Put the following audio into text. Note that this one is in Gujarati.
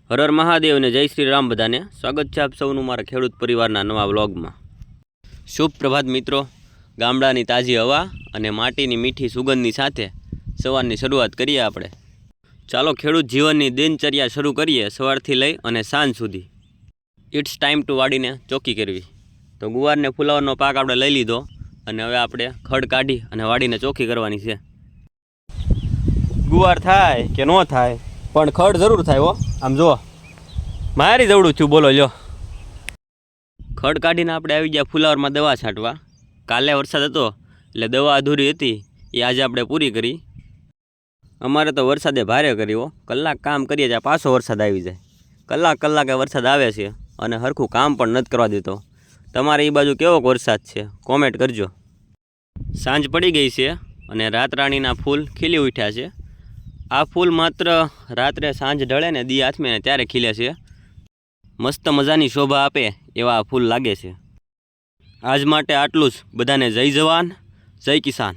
હર હર મહાદેવ ને જય શ્રી રામ બધાને સ્વાગત છે આપ સૌનું મારા ખેડૂત પરિવારના નવા વ્લોગમાં। શુભ પ્રભાત મિત્રો। ગામડાની તાજી હવા અને માટીની મીઠી સુગંધની સાથે સવારની શરૂઆત કરીએ આપણે। ચાલો ખેડૂત જીવનની દિનચર્યા શરૂ કરીએ સવારથી લઈ અને સાંજ સુધી। ઇટ્સ ટાઈમ ટુ વાડીને ચોખ્ખી કરવી। તો ગુવારને ફુલાવરનો પાક આપણે લઈ લીધો અને હવે આપણે ખડ કાઢી અને વાડીને ચોખ્ખી કરવાની છે। ગુવાર થાય કે ન થાય પણ ખડ જરૂર થાય હો। આમ જો મારી જવડું છું બોલો લ્યો। ખડ કાઢીને આપણે આવી ગયા ફુલાવરમાં દવા છાંટવા। કાલે વરસાદ હતો એટલે દવા અધૂરી હતી એ આજે આપણે પૂરી કરી। અમારે તો વરસાદે ભારે કર્યો। કલાક કામ કરીએ ત્યાં પાછો વરસાદ આવી જાય। કલાકે વરસાદ આવે છે અને સરખું કામ પણ નથી કરવા દેતો। તમારે એ બાજુ કેવો વરસાદ છે કોમેન્ટ કરજો। સાંજ પડી ગઈ છે અને રાતરાણીના ફૂલ ખીલી ઉઠ્યા છે। આ ફૂલ માત્ર રાત્રે સાંજ ઢળે ને દી આથમે ને ત્યારે ખીલે છે। મસ્ત મજાની શોભા આપે એવા આ ફૂલ લાગે છે। આજ માટે આટલું જ। બધાને જય જવાન જય કિસાન।